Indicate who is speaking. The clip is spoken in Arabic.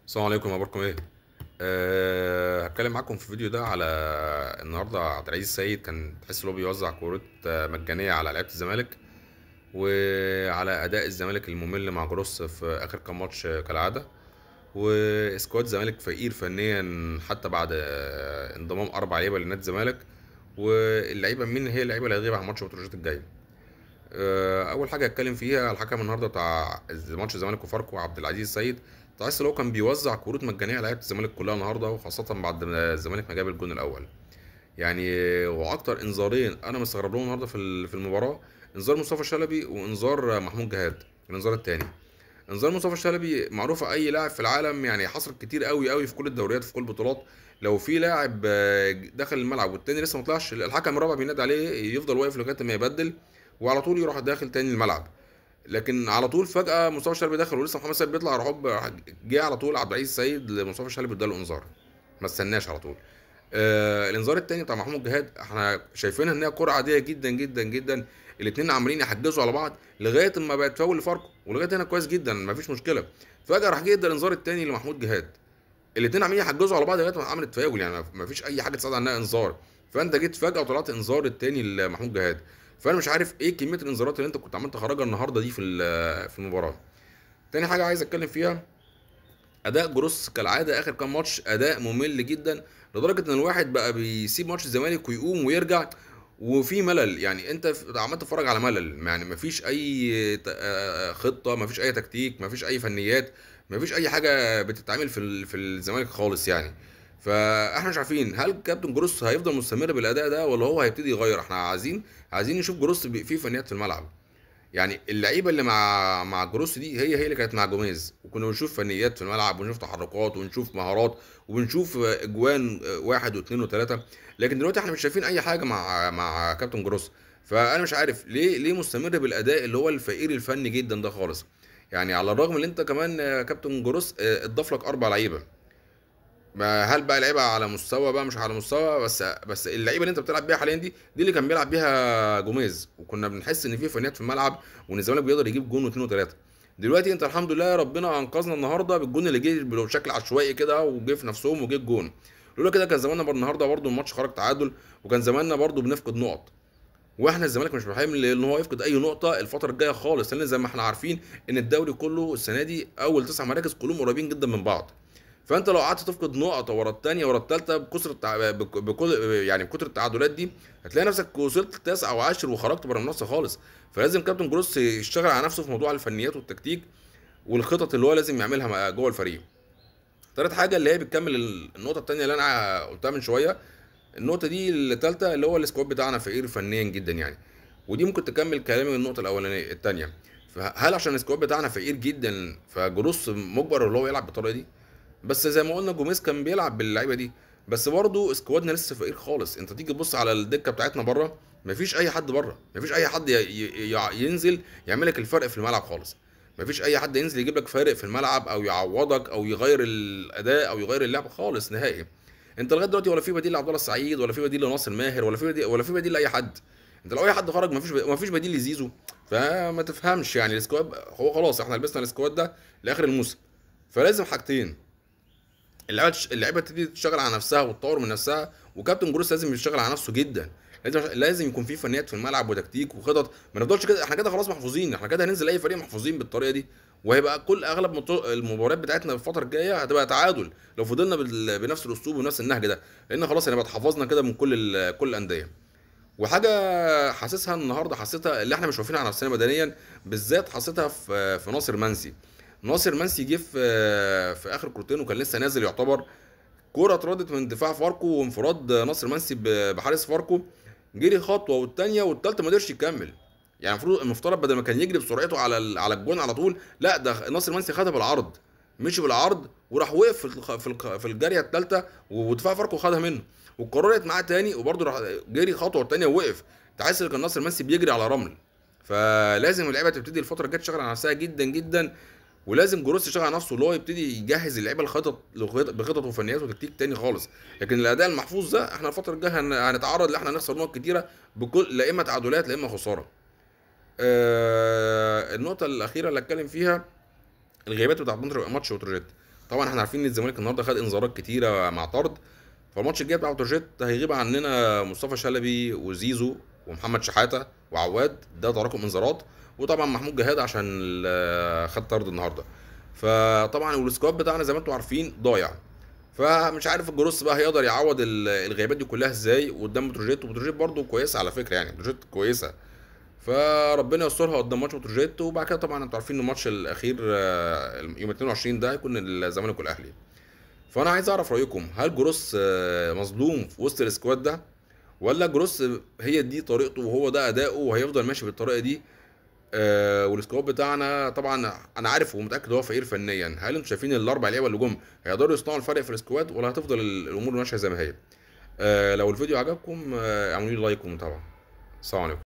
Speaker 1: السلام عليكم، اخباركم ايه؟ هتكلم معاكم في الفيديو ده على النهارده عبد العزيز السيد كان تحس ان هو بيوزع كروت مجانيه على لعيبه الزمالك، وعلى اداء الزمالك الممل مع جروس في اخر كام ماتش كالعاده. وسكواد الزمالك فقير فنيا حتى بعد انضمام 4 لعيبه لنادي الزمالك. واللعيبه مين هي اللعيبه اللي هتغيب عن ماتش بتروجيت الجاي؟ اول حاجه اتكلم فيها الحكم النهارده بتاع ماتش الزمالك وفاركو عبد العزيز السيد. تحس ان هو كان بيوزع كروت مجانيه على لعيبه الزمالك كلها النهارده، وخاصه بعد ما الزمالك ما جاب الجون الاول. يعني واكتر انذارين انا مستغرب لهم النهارده في المباراه: انذار مصطفى شلبي وانذار محمود جهاد. الانذار الثاني، انذار مصطفى شلبي، معروفه اي لاعب في العالم، يعني حصلت كتير قوي قوي في كل الدوريات في كل البطولات. لو في لاعب دخل الملعب والتاني لسه ما طلعش، الحكم الرابع بينادي عليه يفضل واقف لغايه ما يبدل، وعلى طول يروح داخل تاني الملعب. لكن على طول فجاه مصطفى شلبي دخل ولسه محمد سيد بيطلع، راح جه على طول عبد العزيز السيد لمصطفى شلبي اداله انذار، ما استناش على طول. الانذار التاني بتاع محمود جهاد احنا شايفينها ان هي كرة عاديه جدا جدا جدا. الاثنين عمالين يحجزوا على بعض لغايه اما بقت فاول لفاركو، ولغايه هنا كويس جدا مفيش مشكله. فجاه راح جه ادى الانذار التاني لمحمود جهاد. الاثنين عمالين يحجزوا على بعض لغايه ما عملت فاول، يعني مفيش اي حاجه تساعد على انها انذار. فانت جيت فجاه وطلعت انذار التاني لمحمود جهاد. فانا مش عارف ايه كميه الانذارات اللي انت كنت عمال تخرجها النهارده دي في المباراه. تاني حاجه عايز اتكلم فيها: اداء جروس كالعاده اخر كام ماتش اداء ممل جدا، لدرجه ان الواحد بقى بيسيب ماتش الزمالك ويقوم ويرجع وفي ملل. يعني انت عمال تتفرج على ملل، يعني مفيش اي خطه، مفيش اي تكتيك، مفيش اي فنيات، مفيش اي حاجه بتتعمل في الزمالك خالص يعني. فاحنا مش عارفين هل كابتن جروس هيفضل مستمر بالاداء ده ولا هو هيبتدي يغير. احنا عايزين نشوف جروس فيه فنيات في الملعب. يعني اللعيبه اللي مع جروس دي هي اللي كانت مع جوميز، وكنا بنشوف فنيات في الملعب ونشوف تحركات ونشوف مهارات وبنشوف اجوان واحد واثنين وثلاثه. لكن دلوقتي احنا مش شايفين اي حاجه مع كابتن جروس. فانا مش عارف ليه مستمر بالاداء اللي هو الفقير الفني جدا ده خالص. يعني على الرغم ان انت كمان كابتن جروس اتضاف لك 4 لعيبه. ما هل بقى لعيبه على مستوى بقى مش على مستوى، بس اللعيبه اللي انت بتلعب بيها حاليا دي اللي كان بيلعب بيها جوميز، وكنا بنحس ان في فنيات في الملعب وان الزمالك بيقدر يجيب جون واثنين وثلاثه. دلوقتي انت الحمد لله ربنا انقذنا النهارده بالجون اللي جه بشكل عشوائي كده وجه في نفسهم وجه الجون. لولا كده كان زماننا النهارده برده الماتش خرج تعادل، وكان زماننا برده بنفقد نقط. واحنا الزمالك مش محتاج ان هو يفقد اي نقطه الفتره الجايه خالص، لان زي ما احنا عارفين ان الدوري كله السنه دي اول 9 مراكز كلهم قريبين جدا من بعض. فانت لو قعدت تفقد نقطه ورا الثانيه ورا الثالثه بكل يعني بكتر التعادلات دي، هتلاقي نفسك وصلت التاسع او عاشر وخرجت بره المنافسه خالص. فلازم كابتن جروس يشتغل على نفسه في موضوع الفنيات والتكتيك والخطط اللي هو لازم يعملها جوه الفريق. تالت حاجه اللي هي بتكمل النقطه الثانيه اللي انا قلتها من شويه. النقطه دي الثالثه اللي هو السكواد بتاعنا فقير فنيا جدا يعني. ودي ممكن تكمل كلامي النقطه الاولانيه الثانيه. فهل عشان السكواد بتاعنا فقير جدا فجروس مجبر اللي هو يلعب بالطريقه دي؟ بس زي ما قلنا جوميز كان بيلعب باللعيبه دي. بس برضه سكوادنا لسه فقير خالص. انت تيجي تبص على الدكه بتاعتنا بره، مفيش اي حد بره، مفيش اي حد ينزل يعمل لك الفرق في الملعب خالص. مفيش اي حد ينزل يجيب لك فارق في الملعب او يعوضك او يغير الاداء او يغير اللعب خالص نهائي. انت لغايه دلوقتي ولا في بديل لعبد الله السعيد، ولا في بديل لناصر ماهر، ولا في بديل لاي حد. انت لو اي حد خرج مفيش بديل لزيزو. فما تفهمش يعني السكواد هو خلاص احنا لبسنا السكواد ده لاخر الموسم. فلازم حاجتين: اللعيبه تبتدي تشتغل على نفسها وتطور من نفسها، وكابتن جروس لازم يشتغل على نفسه جدا. لازم يكون في فنيات في الملعب وتكتيك وخطط. ما نفضلش كده، احنا كده خلاص محفوظين، احنا كده هننزل اي فريق محفوظين بالطريقه دي. وهيبقى كل اغلب المباريات بتاعتنا في الفتره الجايه هتبقى تعادل لو فضلنا بنفس الاسلوب ونفس النهج ده، لان خلاص هنبقى اتحفظنا كده من كل الانديه. وحاجه حاسسها النهارده، حسيتها اللي احنا مش واقفين على نفسنا بدنيا، بالذات حسيتها في ناصر منسي. ناصر منسي جه في اخر كورتين وكان لسه نازل يعتبر. كرة اتردت من دفاع فاركو وانفراد ناصر منسي بحارس فاركو، جري خطوه والتانيه والتالته ما قدرش يكمل. يعني المفترض بدل ما كان يجري بسرعته على الجون على طول، لا ده ناصر منسي خدها بالعرض. مشي بالعرض وراح وقف في الجاريه الثالثه، ودفاع فاركو خدها منه وقررت معاه تاني، وبرده راح جري خطوه التانيه ووقف. تحس ان كان ناصر منسي بيجري على رمل. فلازم اللعيبه تبتدي الفتره الجايه تشتغل على نفسها جدا جدا. ولازم جروس يشتغل على نفسه اللي هو يبتدي يجهز اللعيبه بخطط وفنيات وتكتيك تاني خالص. لكن الاداء المحفوظ ده احنا الفتره الجايه هنتعرض ان احنا نخسر نقط كتيره، لا اما تعادلات لا اما خساره. النقطه الاخيره اللي اتكلم فيها: الغيابات بتاعت ماتش بتروجيت. طبعا احنا عارفين ان الزمالك النهارده خد انذارات كتيره مع طرد. فالماتش الجاي بتاع بتروجيت هيغيب عننا مصطفى شلبي وزيزو ومحمد شحاته وعواد، ده تراكم انذارات. وطبعا محمود جهاد عشان خد طرد النهارده. فطبعا السكواد بتاعنا زي ما انتم عارفين ضايع. فمش عارف الجروس بقى هيقدر يعوض الغيابات دي كلها ازاي قدام بتروجيت. وبتروجيت برضو كويسه على فكره، يعني بتروجيت كويسه. فربنا يسترها قدام ماتش بتروجيت. وبعد كده طبعا انتوا عارفين ان الماتش الاخير يوم 22 ده هيكون الزمالك والاهلي. فانا عايز اعرف رايكم، هل جروس مظلوم في وسط السكواد ده، ولا جروس هي دي طريقته وهو ده اداؤه وهيفضل ماشي بالطريقه دي؟ والسكواد بتاعنا طبعا انا عارف ومتاكد هو فقير فنيا. هل انتم شايفين الاربع لعيبه اللي جم هيقدروا يصنعوا الفرق في السكواد، ولا هتفضل الامور ماشيه زي ما هي؟ لو الفيديو عجبكم اعملوا لي لايك ومتابعه. السلام عليكم.